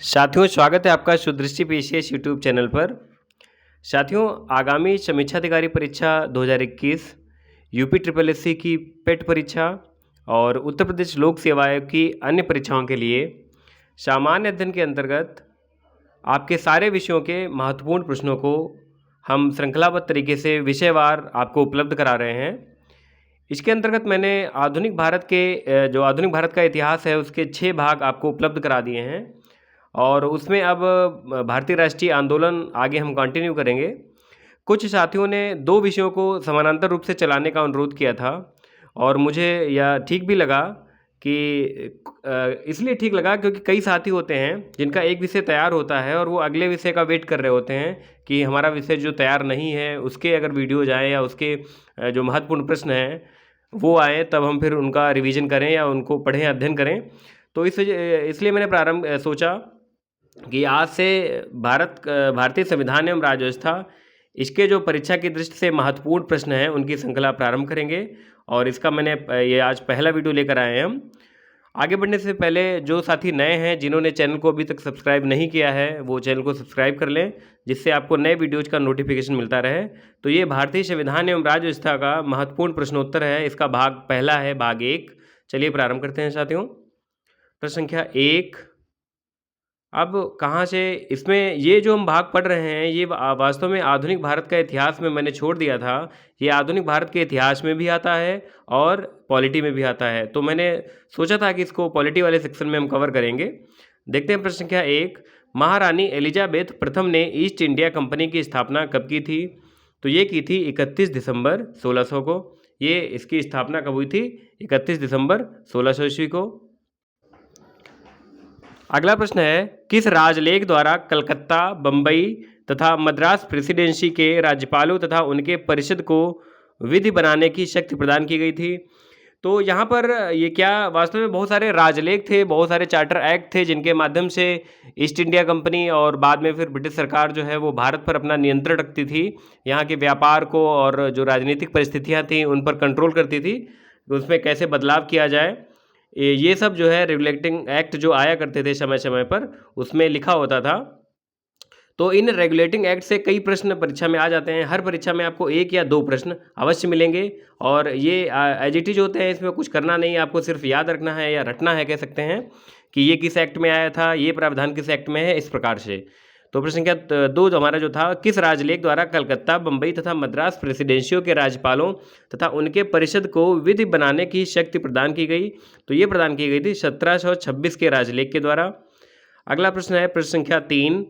साथियों, स्वागत है आपका सुदृष्टि पीसीएस यूट्यूब चैनल पर। साथियों, आगामी समीक्षा अधिकारी परीक्षा 2021, यूपी ट्रिपल एससी की पेट परीक्षा और उत्तर प्रदेश लोक सेवा आयोग की अन्य परीक्षाओं के लिए सामान्य अध्ययन के अंतर्गत आपके सारे विषयों के महत्वपूर्ण प्रश्नों को हम श्रृंखलाबद्ध तरीके से विषयवार आपको उपलब्ध करा रहे हैं। इसके अंतर्गत मैंने आधुनिक भारत का इतिहास है उसके 6 भाग आपको उपलब्ध करा दिए हैं और उसमें अब भारतीय राष्ट्रीय आंदोलन आगे हम कंटिन्यू करेंगे। कुछ साथियों ने 2 विषयों को समानांतर रूप से चलाने का अनुरोध किया था और मुझे यह ठीक भी लगा कि इसलिए ठीक लगा क्योंकि कई साथी होते हैं जिनका एक विषय तैयार होता है और वो अगले विषय का वेट कर रहे होते हैं कि हमारा विषय जो तैयार नहीं है उसके अगर वीडियोज आए या उसके जो महत्वपूर्ण प्रश्न हैं वो आए तब हम फिर उनका रिवीजन करें या उनको पढ़ें, अध्ययन करें। तो इसलिए मैंने सोचा कि आज से भारतीय संविधान एवं राज्य व्यवस्था इसके जो परीक्षा की दृष्टि से महत्वपूर्ण प्रश्न हैं उनकी श्रृंखला प्रारंभ करेंगे और इसका ये आज पहला वीडियो लेकर आए हैं हम। आगे बढ़ने से पहले जो साथी नए हैं जिन्होंने चैनल को अभी तक सब्सक्राइब नहीं किया है वो चैनल को सब्सक्राइब कर लें जिससे आपको नए वीडियोज का नोटिफिकेशन मिलता रहे। तो ये भारतीय संविधान एवं राज्य व्यवस्था का महत्वपूर्ण प्रश्नोत्तर है, इसका भाग पहला है, भाग 1। चलिए प्रारंभ करते हैं साथियों। प्रश्न संख्या 1। अब कहाँ से इसमें ये जो हम भाग पढ़ रहे हैं ये वास्तव में आधुनिक भारत का इतिहास में मैंने छोड़ दिया था। ये आधुनिक भारत के इतिहास में भी आता है और पॉलिटी में भी आता है, तो मैंने सोचा था कि इसको पॉलिटी वाले सेक्शन में हम कवर करेंगे। देखते हैं प्रश्न संख्या 1। महारानी एलिजाबेथ प्रथम ने ईस्ट इंडिया कंपनी की स्थापना कब की थी? तो ये की थी 31 दिसंबर 1600 को। ये इसकी स्थापना कब हुई थी? 31 दिसंबर 1600 ईस्वी को। अगला प्रश्न है, किस राजलेख द्वारा कलकत्ता, बम्बई तथा मद्रास प्रेसिडेंसी के राज्यपालों तथा उनके परिषद को विधि बनाने की शक्ति प्रदान की गई थी? तो यहाँ पर ये क्या वास्तव में बहुत सारे राजलेख थे, बहुत सारे चार्टर एक्ट थे जिनके माध्यम से ईस्ट इंडिया कंपनी और बाद में फिर ब्रिटिश सरकार जो है वो भारत पर अपना नियंत्रण रखती थी, यहाँ के व्यापार को और जो राजनीतिक परिस्थितियाँ थीं उन पर कंट्रोल करती थी, उसमें कैसे बदलाव किया जाए। ये सब जो है रेगुलेटिंग एक्ट जो आया करते थे समय समय पर उसमें लिखा होता था। तो इन रेगुलेटिंग एक्ट से कई प्रश्न परीक्षा में आ जाते हैं। हर परीक्षा में आपको 1 या 2 प्रश्न अवश्य मिलेंगे और ये एज इट इज होते हैं, इसमें कुछ करना नहीं है, आपको सिर्फ याद रखना है या रटना है, कह सकते हैं कि ये किस एक्ट में आया था, ये प्रावधान किस एक्ट में है, इस प्रकार से। तो प्रश्न संख्या 2 हमारा जो था, किस राजलेख द्वारा कलकत्ता, बम्बई तथा मद्रास प्रेसिडेंसियों के राज्यपालों तथा उनके परिषद को विधि बनाने की शक्ति प्रदान की गई? तो ये प्रदान की गई थी 1726 के राजलेख के द्वारा। अगला प्रश्न है प्रश्न संख्या 3।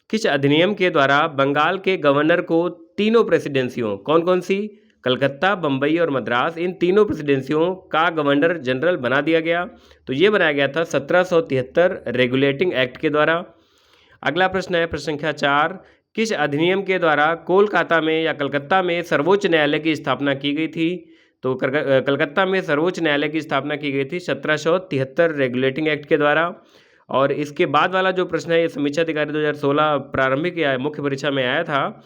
किस अधिनियम के द्वारा बंगाल के गवर्नर को तीनों प्रेसिडेंसियों, कौन कौन सी? कलकत्ता, बम्बई और मद्रास, इन तीनों प्रेसिडेंसियों का गवर्नर जनरल बना दिया गया? तो ये बनाया गया था 1773 रेगुलेटिंग एक्ट के द्वारा। अगला प्रश्न है प्रश्न संख्या 4। किस अधिनियम के द्वारा कोलकाता में या कलकत्ता में सर्वोच्च न्यायालय की स्थापना की गई थी? तो कलकत्ता में सर्वोच्च न्यायालय की स्थापना की गई थी 1773 रेगुलेटिंग एक्ट के द्वारा। और इसके बाद वाला जो प्रश्न है ये समीक्षा अधिकारी 2016 प्रारंभिक या मुख्य परीक्षा में आया था।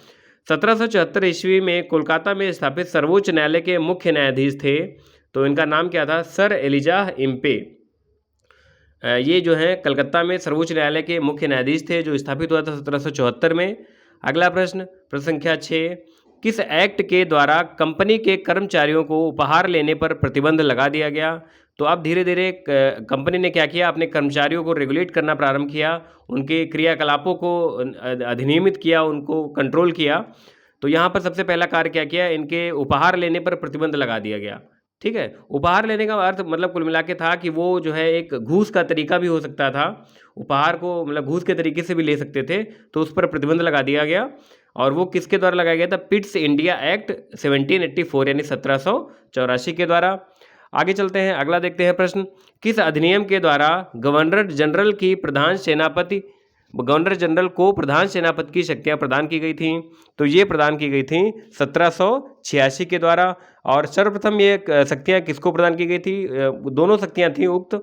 1774 ईस्वी में कोलकाता में स्थापित सर्वोच्च न्यायालय के मुख्य न्यायाधीश थे, तो इनका नाम क्या था? Sir Elijah Impey. ये जो है कलकत्ता में सर्वोच्च न्यायालय के मुख्य न्यायाधीश थे जो स्थापित हुआ था 1774 में। अगला प्रश्न संख्या 6। किस एक्ट के द्वारा कंपनी के कर्मचारियों को उपहार लेने पर प्रतिबंध लगा दिया गया? तो अब धीरे धीरे कंपनी ने क्या किया, अपने कर्मचारियों को रेगुलेट करना प्रारंभ किया, उनके क्रियाकलापों को अधिनियमित किया, उनको कंट्रोल किया। तो यहाँ पर सबसे पहला कार्य क्या किया, इनके उपहार लेने पर प्रतिबंध लगा दिया गया। ठीक है, उपहार लेने का अर्थ मतलब कुल मिला के था कि वो जो है एक घूस का तरीका भी हो सकता था, उपहार को मतलब घूस के तरीके से भी ले सकते थे, तो उस पर प्रतिबंध लगा दिया गया। और वो किसके द्वारा लगाया गया था? पिट्स इंडिया एक्ट 1784 यानी 1784 के द्वारा। आगे चलते हैं, अगला देखते हैं प्रश्न। किस अधिनियम के द्वारा गवर्नर जनरल को प्रधान सेनापति की शक्तियां प्रदान की गई थी? तो ये प्रदान की गई थी 1786 के द्वारा। और सर्वप्रथम ये शक्तियां किसको प्रदान की गई थी? दोनों शक्तियां थी उक्त,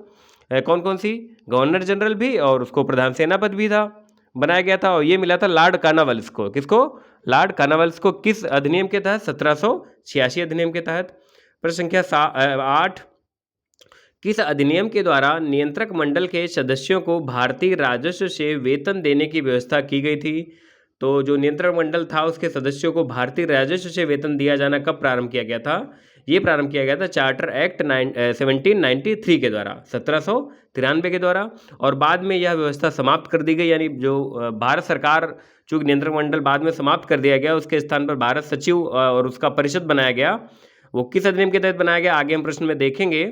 कौन कौन सी? गवर्नर जनरल भी और उसको प्रधान सेनापति भी था, बनाया गया था। और ये मिला था लॉर्ड कॉर्नवालिस को। किसको? लॉर्ड कॉर्नवालिस को। किस अधिनियम के तहत? 1786 अधिनियम के तहत। प्रश्न संख्या 8। किस अधिनियम के द्वारा नियंत्रक मंडल के सदस्यों को भारतीय राजस्व से वेतन देने की व्यवस्था की गई थी? तो जो नियंत्रण मंडल था उसके सदस्यों को भारतीय राजस्व से वेतन दिया जाना कब प्रारंभ किया गया था? ये प्रारंभ किया गया था चार्टर एक्ट 1793 के द्वारा, 1793 के द्वारा। और बाद में यह व्यवस्था समाप्त कर दी गई, यानी जो भारत सरकार जो नियंत्रण मंडल बाद में समाप्त कर दिया गया, उसके स्थान पर भारत सचिव और उसका परिषद बनाया गया। वो किस अधिनियम के तहत बनाया गया, आगे हम प्रश्न में देखेंगे।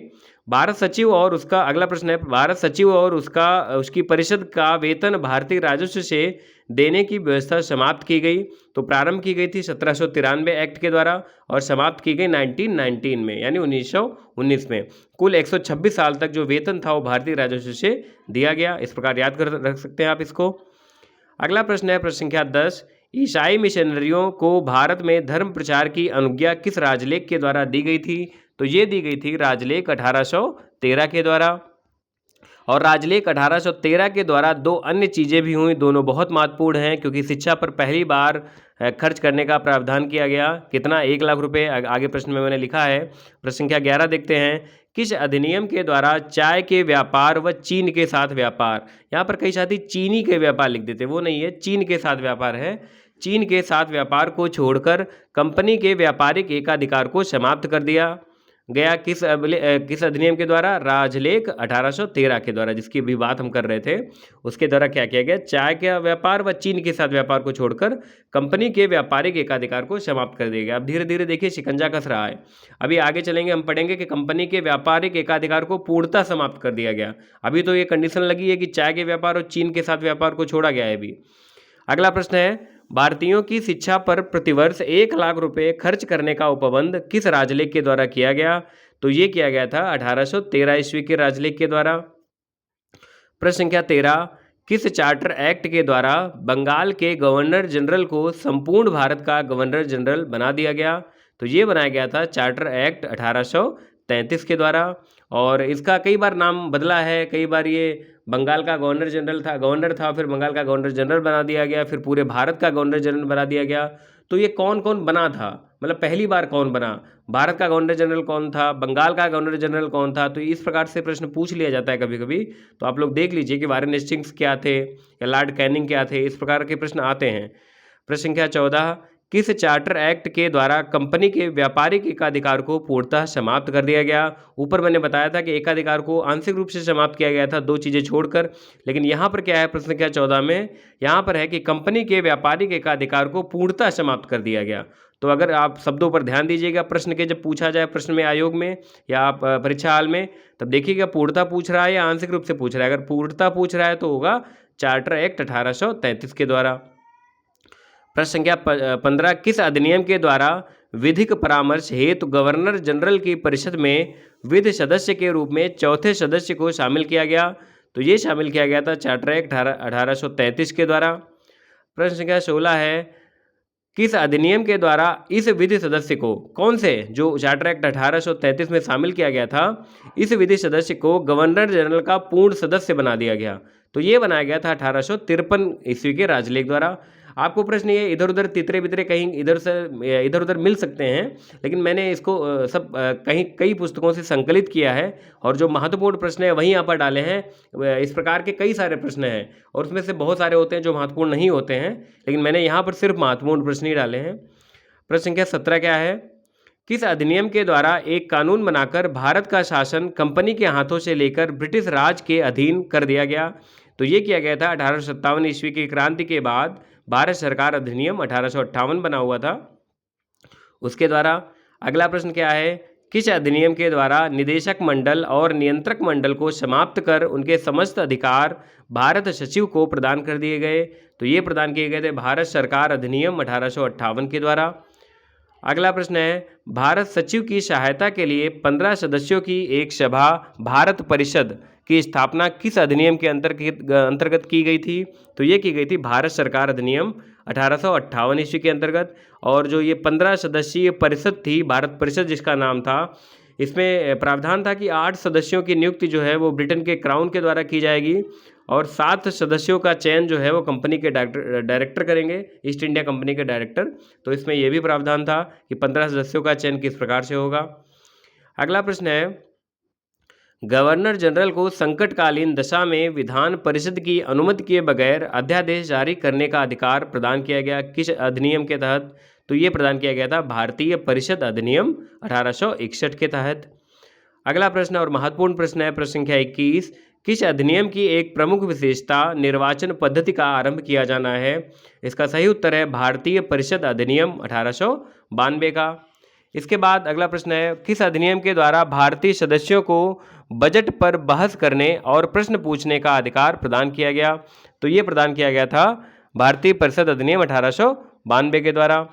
भारत सचिव और उसका अगला प्रश्न है, भारत सचिव और उसकी परिषद का वेतन भारतीय राजस्व से देने की व्यवस्था समाप्त की गई। तो प्रारंभ की गई थी 1793 एक्ट के द्वारा और समाप्त की गई 1919 में, यानी 1919 में। कुल 126 साल तक जो वेतन था वो भारतीय राजस्व से दिया गया। इस प्रकार याद कर रख सकते हैं आप इसको। अगला प्रश्न है प्रश्न संख्या 10, ईसाई मिशनरियों को भारत में धर्म प्रचार की अनुज्ञा किस राजलेख के द्वारा दी गई थी? तो ये दी गई थी राजलेख 1813 के द्वारा। और राजलेख 1813 के द्वारा दो अन्य चीज़ें भी हुई, दोनों बहुत महत्वपूर्ण हैं क्योंकि शिक्षा पर पहली बार खर्च करने का प्रावधान किया गया। कितना? 1 लाख रुपए। आगे प्रश्न में मैंने लिखा है। प्रश्न संख्या 11 देखते हैं, किस अधिनियम के द्वारा चाय के व्यापार व चीन के साथ व्यापार, यहाँ पर कई साथी चीनी के व्यापार लिख देते, वो नहीं है, चीन के साथ व्यापार है। चीन के साथ व्यापार को छोड़कर कंपनी के व्यापारिक एकाधिकार को समाप्त कर दिया गया। किस अधिनियम के द्वारा? राजलेख 1813 के द्वारा, जिसकी भी बात हम कर रहे थे। उसके द्वारा क्या किया गया? चाय का व्यापार व चीन के साथ व्यापार को छोड़कर कंपनी के व्यापारिक एकाधिकार को समाप्त कर दिया गया। अब धीरे धीरे देखिए शिकंजा कस रहा है। अभी आगे चलेंगे, हम पढ़ेंगे कि कंपनी के व्यापारिक एकाधिकार को पूर्णतः समाप्त कर दिया गया। अभी तो ये कंडीशन लगी है कि चाय के व्यापार और चीन के साथ व्यापार को छोड़ा गया है अभी। अगला प्रश्न है, भारतीयों की शिक्षा पर प्रतिवर्ष 1 लाख रुपए खर्च करने का उपबंध किस राजलेख के द्वारा किया गया? तो ये किया गया था 1813 ईस्वी के राजलेख के द्वारा। प्रश्न संख्या 13, किस चार्टर एक्ट के द्वारा बंगाल के गवर्नर जनरल को संपूर्ण भारत का गवर्नर जनरल बना दिया गया? तो ये बनाया गया था चार्टर एक्ट 1833 के द्वारा। और इसका कई बार नाम बदला है, कई बार ये बंगाल का गवर्नर था, फिर बंगाल का गवर्नर जनरल बना दिया गया, फिर पूरे भारत का गवर्नर जनरल बना दिया गया। तो ये कौन कौन बना था, मतलब पहली बार कौन बना? भारत का गवर्नर जनरल कौन था? बंगाल का गवर्नर जनरल कौन था? तो इस प्रकार से प्रश्न पूछ लिया जाता है कभी कभी। तो आप लोग देख लीजिए कि वारेन हेस्टिंग्स क्या थे या लॉर्ड कैनिंग क्या थे, इस प्रकार के प्रश्न आते हैं। प्रश्न संख्या 14, किस चार्टर एक्ट के द्वारा कंपनी के व्यापारिक एकाधिकार को पूर्णतः समाप्त कर दिया गया? ऊपर मैंने बताया था कि एकाधिकार को आंशिक रूप से समाप्त किया गया था, दो चीज़ें छोड़कर। लेकिन यहाँ पर क्या है प्रश्न संख्या 14 में? यहाँ पर है कि कंपनी के व्यापारिक एकाधिकार को पूर्णतः समाप्त कर दिया गया। तो अगर आप शब्दों पर ध्यान दीजिएगा, प्रश्न के जब पूछा जाए प्रश्न में आयोग में या आप परीक्षा हाल में, तब देखिएगा पूर्णतः पूछ रहा है या आंशिक रूप से पूछ रहा है। अगर पूर्णतः पूछ रहा है तो होगा चार्टर एक्ट 1833 के द्वारा। प्रश्न संख्या 15, किस अधिनियम के द्वारा विधिक परामर्श हेतु गवर्नर जनरल की परिषद में विधि सदस्य के रूप में चौथे सदस्य को शामिल किया गया? तो ये शामिल किया गया था चार्टर एक्ट 1833 के द्वारा। प्रश्न संख्या 16 है, किस अधिनियम के द्वारा इस विधि सदस्य को, कौन से, जो चार्टर एक्ट 1833 में शामिल किया गया था, इस विधि सदस्य को गवर्नर जनरल का पूर्ण सदस्य बना दिया गया? तो ये बनाया गया था 1853 ईस्वी के राजलेख द्वारा। आपको प्रश्न ये इधर उधर तितरे बितरे कहीं इधर उधर मिल सकते हैं, लेकिन मैंने इसको सब कहीं कई पुस्तकों से संकलित किया है और जो महत्वपूर्ण प्रश्न है वहीं यहाँ पर डाले हैं। इस प्रकार के कई सारे प्रश्न हैं और उसमें से बहुत सारे होते हैं जो महत्वपूर्ण नहीं होते हैं, लेकिन मैंने यहाँ पर सिर्फ महत्वपूर्ण प्रश्न ही डाले हैं। प्रश्न संख्या 17 क्या है, किस अधिनियम के द्वारा एक कानून बनाकर भारत का शासन कंपनी के हाथों से लेकर ब्रिटिश राज के अधीन कर दिया गया? तो ये किया गया था 1857 ईस्वी की क्रांति के बाद भारत सरकार अधिनियम 1858 बना हुआ था, उसके द्वारा। अगला प्रश्न क्या है, किस अधिनियम के द्वारा निदेशक मंडल और नियंत्रक मंडल को समाप्त कर उनके समस्त अधिकार भारत सचिव को प्रदान कर दिए गए? तो ये प्रदान किए गए थे भारत सरकार अधिनियम 1858 के द्वारा। अगला प्रश्न है, भारत सचिव की सहायता के लिए 15 सदस्यों की एक सभा भारत परिषद की स्थापना किस अधिनियम के अंतर्गत की गई थी? तो ये की गई थी भारत सरकार अधिनियम 1858 ईस्वी के अंतर्गत। और जो ये 15 सदस्यीय परिषद थी, भारत परिषद जिसका नाम था, इसमें प्रावधान था कि 8 सदस्यों की नियुक्ति जो है वो ब्रिटेन के क्राउन के द्वारा की जाएगी और 7 सदस्यों का चयन जो है वो कंपनी के डायरेक्टर करेंगे, ईस्ट इंडिया कंपनी के डायरेक्टर। तो इसमें यह भी प्रावधान था कि 15 सदस्यों का चयन किस प्रकार से होगा। अगला प्रश्न है, गवर्नर जनरल को संकटकालीन दशा में विधान परिषद की अनुमति किए बगैर अध्यादेश जारी करने का अधिकार प्रदान किया गया किस अधिनियम के तहत? तो ये प्रदान किया गया था भारतीय परिषद अधिनियम 1861 के तहत। अगला प्रश्न और महत्वपूर्ण प्रश्न है प्रश्न संख्या 21। किस अधिनियम की एक प्रमुख विशेषता निर्वाचन पद्धति का आरंभ किया जाना है? इसका सही उत्तर है भारतीय परिषद अधिनियम 1892 का। इसके बाद अगला प्रश्न है किस अधिनियम के द्वारा भारतीय सदस्यों को बजट पर बहस करने और प्रश्न पूछने का अधिकार प्रदान किया गया? तो ये प्रदान किया गया था भारतीय परिषद अधिनियम 1892 के द्वारा।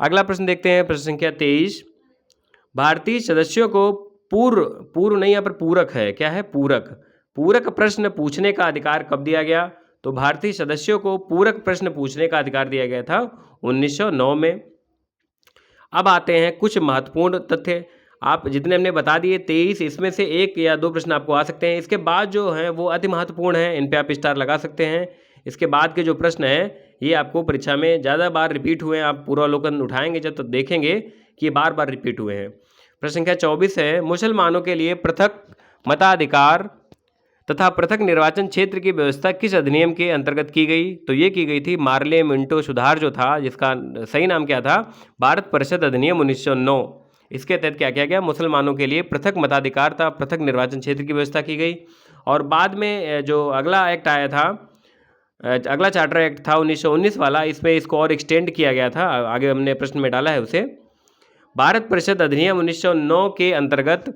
अगला प्रश्न देखते हैं प्रश्न संख्या 23। भारतीय सदस्यों को पूर्व नहीं, यहाँ पर पूरक है, क्या है? पूरक प्रश्न पूछने का अधिकार कब दिया गया? तो भारतीय सदस्यों को पूरक प्रश्न पूछने का अधिकार दिया गया था 1909 में। अब आते हैं कुछ महत्वपूर्ण तथ्य। आप जितने हमने बता दिए 23, इसमें से एक या दो प्रश्न आपको आ सकते हैं। इसके बाद जो हैं वो अति महत्वपूर्ण हैं, इन पे आप स्टार लगा सकते हैं। इसके बाद के जो प्रश्न हैं ये आपको परीक्षा में ज़्यादा बार रिपीट हुए हैं। आप पूर्वावलोकन उठाएंगे जब तो देखेंगे कि ये बार बार रिपीट हुए हैं। प्रश्न संख्या 24 है मुसलमानों के लिए पृथक मताधिकार तथा पृथक निर्वाचन क्षेत्र की व्यवस्था किस अधिनियम के अंतर्गत की गई? तो ये की गई थी मार्ले मिंटो सुधार जो था, जिसका सही नाम क्या था? भारत परिषद अधिनियम 1909। इसके तहत क्या किया गया? मुसलमानों के लिए पृथक मताधिकार था, पृथक निर्वाचन क्षेत्र की व्यवस्था की गई। और बाद में जो अगला एक्ट आया था, अगला चार्टर एक्ट था 1919 वाला, इसमें इसको और एक्सटेंड किया गया था, आगे हमने प्रश्न में डाला है उसे। भारत परिषद अधिनियम 1909 के अंतर्गत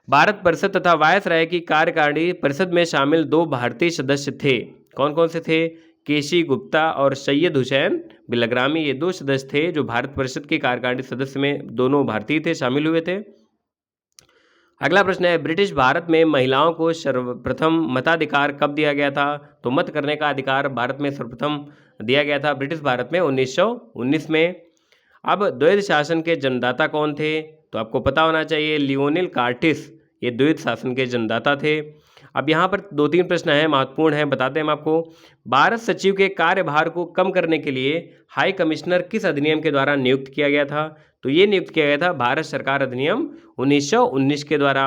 भारत परिषद तथा वायसराय की कार्यकारिणी परिषद में शामिल 2 भारतीय सदस्य थे। कौन कौन से थे? केसी गुप्ता और सैयद हुसैन बिलग्रामी, ये 2 सदस्य थे जो भारत परिषद के कार्यकारिणी सदस्य में दोनों भारतीय थे, शामिल हुए थे। अगला प्रश्न है ब्रिटिश भारत में महिलाओं को सर्वप्रथम मताधिकार कब दिया गया था? तो मत करने का अधिकार भारत में सर्वप्रथम दिया गया था ब्रिटिश भारत में 1919 में। अब द्वैध शासन के जन्मदाता कौन थे? तो आपको पता होना चाहिए लियोनेल कार्टिस, ये द्वैध शासन के जन्मदाता थे। अब यहाँ पर 2-3 प्रश्न हैं, महत्वपूर्ण हैं, बताते हैं हम आपको। भारत सचिव के कार्यभार को कम करने के लिए हाई कमिश्नर किस अधिनियम के द्वारा नियुक्त किया गया था? तो ये नियुक्त किया गया था भारत सरकार अधिनियम 1919 के द्वारा।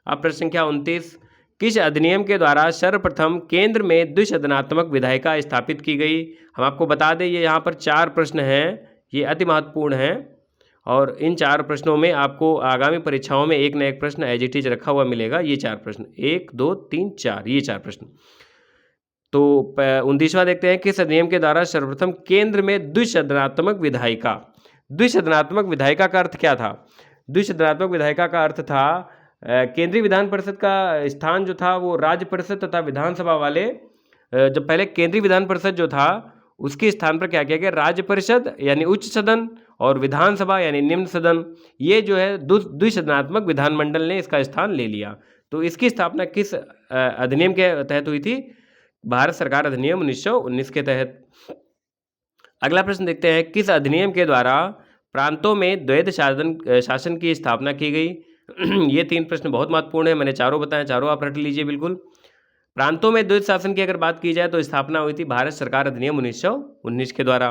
अब प्रश्न संख्या 29। किस अधिनियम के द्वारा सर्वप्रथम केंद्र में द्विसदनात्मक विधायिका स्थापित की गई? हम आपको बता दें ये यहाँ पर 4 प्रश्न हैं, ये अति महत्वपूर्ण हैं और इन 4 प्रश्नों में आपको आगामी परीक्षाओं में एक न एक प्रश्न एज इट इज रखा हुआ मिलेगा। ये 4 प्रश्न, 1 2 3 4, ये 4 प्रश्न। तो 29वां देखते हैं किस अधिनियम के द्वारा सर्वप्रथम केंद्र में द्विसदनात्मक विधायिका? द्विसदनात्मक विधायिका का अर्थ क्या था? द्विसदनात्मक विधायिका का अर्थ था केंद्रीय विधान परिषद का स्थान जो था वो राज्य परिषद तथा विधानसभा वाले, जब पहले केंद्रीय विधान परिषद जो था उसके स्थान पर क्या किया गया? राज्य परिषद यानी उच्च सदन और विधानसभा यानी निम्न सदन, ये जो है द्विसदनात्मक विधानमंडल ने इसका स्थान ले लिया। तो इसकी स्थापना किस अधिनियम के तहत हुई थी? भारत सरकार अधिनियम 1919 के तहत। अगला प्रश्न देखते हैं किस अधिनियम के द्वारा प्रांतों में द्वैध शासन की स्थापना की गई? ये 3 प्रश्न बहुत महत्वपूर्ण है, मैंने चारों बताए, चारों आप रट लीजिए बिल्कुल। प्रांतों में द्वैध शासन की अगर बात की जाए तो स्थापना हुई थी भारत सरकार अधिनियम 1919 के द्वारा।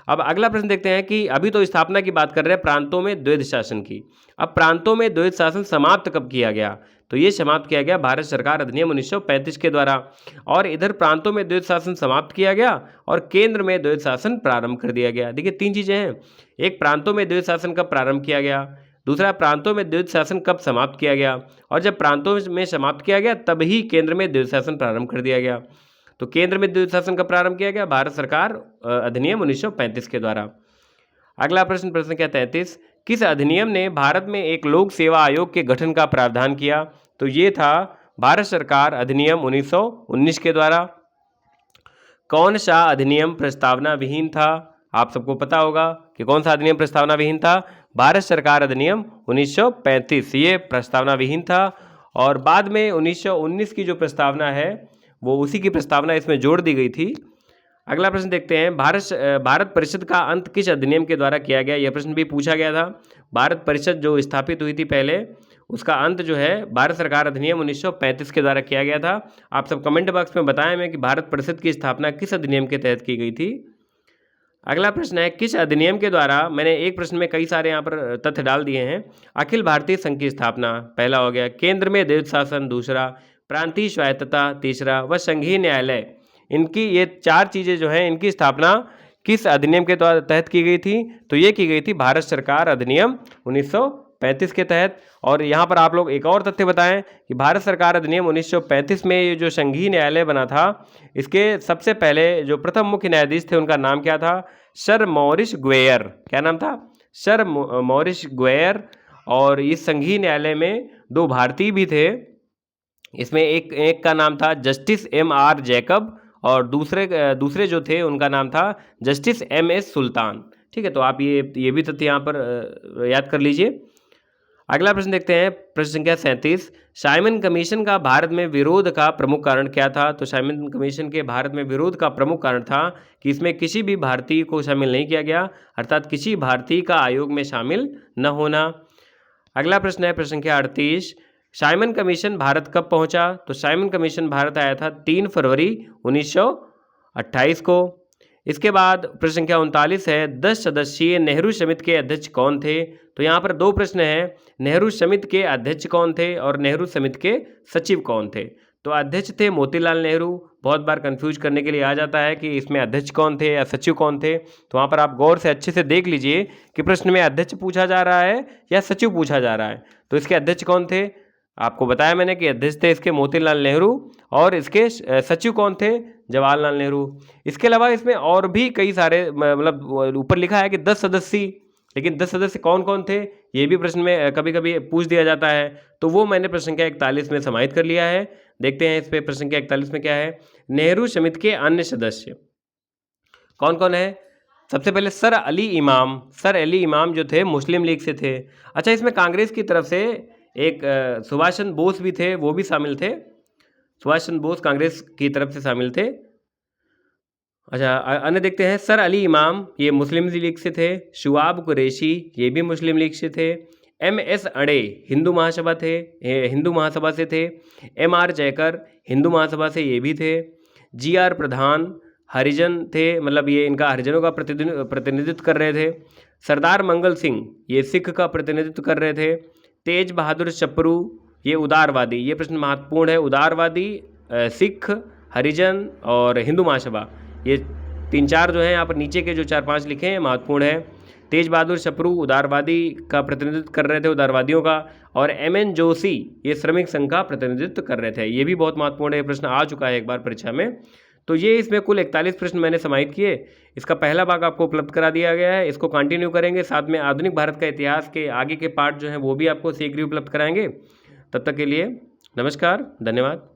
अब अगला प्रश्न देखते हैं कि अभी तो स्थापना की बात कर रहे हैं प्रांतों में द्वैध शासन की, अब प्रांतों में द्वैध शासन समाप्त कब किया गया? तो ये समाप्त किया गया भारत सरकार अधिनियम 1935 के द्वारा। और इधर प्रांतों में द्वैध शासन समाप्त किया गया और केंद्र में द्वैध शासन प्रारंभ कर दिया गया। देखिए 3 चीज़ें हैं, एक प्रांतों में द्वैध शासन कब प्रारंभ किया गया, दूसरा प्रांतों में द्वैध शासन कब समाप्त किया गया, और जब प्रांतों में समाप्त किया गया तब ही केंद्र में द्वैध शासन प्रारंभ कर दिया गया। तो केंद्र में द्वैध शासन कब प्रारंभ किया गया? भारत सरकार अधिनियम 1935 के द्वारा। अगला प्रश्न प्रश्न संख्या 33। किस अधिनियम ने भारत में एक लोक सेवा आयोग के गठन का प्रावधान किया? तो ये था भारत सरकार अधिनियम 1919 के द्वारा। कौन सा अधिनियम प्रस्तावना विहीन था? आप सबको पता होगा कि कौन सा अधिनियम प्रस्तावना विहीन था? भारत सरकार अधिनियम 1935, ये प्रस्तावना विहीन था। और बाद में 1919 की जो प्रस्तावना है वो उसी की प्रस्तावना इसमें जोड़ दी गई थी। अगला प्रश्न देखते हैं भारत परिषद का अंत किस अधिनियम के द्वारा किया गया? यह प्रश्न भी पूछा गया था। भारत परिषद जो स्थापित हुई थी पहले, उसका अंत जो है भारत सरकार अधिनियम 1935 के द्वारा किया गया था। आप सब कमेंट बॉक्स में बताएं मैं कि भारत परिषद की स्थापना किस अधिनियम के तहत की गई थी। अगला प्रश्न है, किस अधिनियम के द्वारा, मैंने एक प्रश्न में कई सारे यहाँ पर तथ्य डाल दिए हैं, अखिल भारतीय संघ की स्थापना, पहला हो गया, केंद्र में द्वैध शासन, दूसरा, प्रांतीय स्वायत्तता, तीसरा, व संघीय न्यायालय, इनकी ये 4 चीज़ें जो हैं, इनकी स्थापना किस अधिनियम के तहत की गई थी? तो ये की गई थी भारत सरकार अधिनियम 1935 के तहत। और यहाँ पर आप लोग एक और तथ्य बताएं कि भारत सरकार अधिनियम 1935 में ये जो संघीय न्यायालय बना था, इसके सबसे पहले जो प्रथम मुख्य न्यायाधीश थे उनका नाम क्या था? Sir Maurice Gwyer. क्या नाम था? Sir Maurice Gwyer. और इस संघीय न्यायालय में 2 भारतीय भी थे। इसमें एक का नाम था जस्टिस M.R. जैकब और दूसरे जो थे उनका नाम था जस्टिस M.S. सुल्तान। ठीक है, तो आप ये भी तथ्य यहाँ पर याद कर लीजिए। अगला प्रश्न देखते हैं, प्रश्न संख्या 37, साइमन कमीशन का भारत में विरोध का प्रमुख कारण क्या था? तो साइमन कमीशन के भारत में विरोध का प्रमुख कारण था कि इसमें किसी भी भारतीय को शामिल नहीं किया गया, अर्थात किसी भारतीय का आयोग में शामिल न होना। अगला प्रश्न है प्रश्न संख्या 38, साइमन कमीशन भारत कब पहुंचा? तो साइमन कमीशन भारत आया था 3 फरवरी 1928 को। इसके बाद प्रश्न संख्या 39 है, 10 सदस्यीय नेहरू समिति के अध्यक्ष कौन थे? तो यहाँ पर 2 प्रश्न हैं, नेहरू समिति के अध्यक्ष कौन थे और नेहरू समिति के सचिव कौन थे? तो अध्यक्ष थे मोतीलाल नेहरू। बहुत बार कंफ्यूज करने के लिए आ जाता है कि इसमें अध्यक्ष कौन थे या सचिव कौन थे, तो वहाँ पर आप गौर से अच्छे से देख लीजिए कि प्रश्न में अध्यक्ष पूछा जा रहा है या सचिव पूछा जा रहा है। तो इसके अध्यक्ष कौन थे? आपको बताया मैंने कि अध्यक्ष थे इसके मोतीलाल नेहरू और इसके सचिव कौन थे? जवाहरलाल नेहरू। इसके अलावा इसमें और भी कई सारे, मतलब ऊपर लिखा है कि 10 सदस्य, लेकिन 10 सदस्य कौन कौन थे ये भी प्रश्न में कभी कभी पूछ दिया जाता है, तो वो मैंने प्रश्न संख्या 41 में समाहित कर लिया है। देखते हैं इस पे प्रश्न संख्या 41 में क्या है। नेहरू समिति के अन्य सदस्य कौन कौन है? सबसे पहले सर अली इमाम जो थे मुस्लिम लीग से थे। अच्छा, इसमें कांग्रेस की तरफ से एक सुभाष चंद्र बोस भी थे, वो भी शामिल थे। सुभाष चंद्र बोस कांग्रेस की तरफ से शामिल थे। अच्छा, अन्य देखते हैं, सर अली इमाम ये मुस्लिम लीग से थे। शुआब कुरैशी ये भी मुस्लिम लीग से थे। M.S. अड़े हिंदू महासभा से थे। M.R. जयकर हिंदू महासभा से ये भी थे। G.R. प्रधान हरिजन थे, मतलब ये इनका हरिजनों का प्रतिनिधित्व कर रहे थे। सरदार मंगल सिंह ये सिख का प्रतिनिधित्व कर रहे थे। तेज बहादुर चपरू ये उदारवादी, ये प्रश्न महत्वपूर्ण है, उदारवादी, सिख, हरिजन और हिंदू महासभा, ये 3-4 जो हैं यहाँ पर नीचे के जो 4-5 लिखे हैं महत्वपूर्ण है। तेज बहादुर चपरू उदारवादी का प्रतिनिधित्व कर रहे थे, उदारवादियों का। और M.N. जोशी ये श्रमिक संघ का प्रतिनिधित्व कर रहे थे। ये भी बहुत महत्वपूर्ण है, ये प्रश्न आ चुका है एक बार परीक्षा में। तो ये इसमें कुल 41 प्रश्न मैंने समाहित किए। इसका पहला भाग आपको उपलब्ध करा दिया गया है, इसको कंटिन्यू करेंगे। साथ में आधुनिक भारत का इतिहास के आगे के पार्ट जो हैं वो भी आपको शीघ्र ही उपलब्ध कराएंगे। तब तक के लिए नमस्कार, धन्यवाद।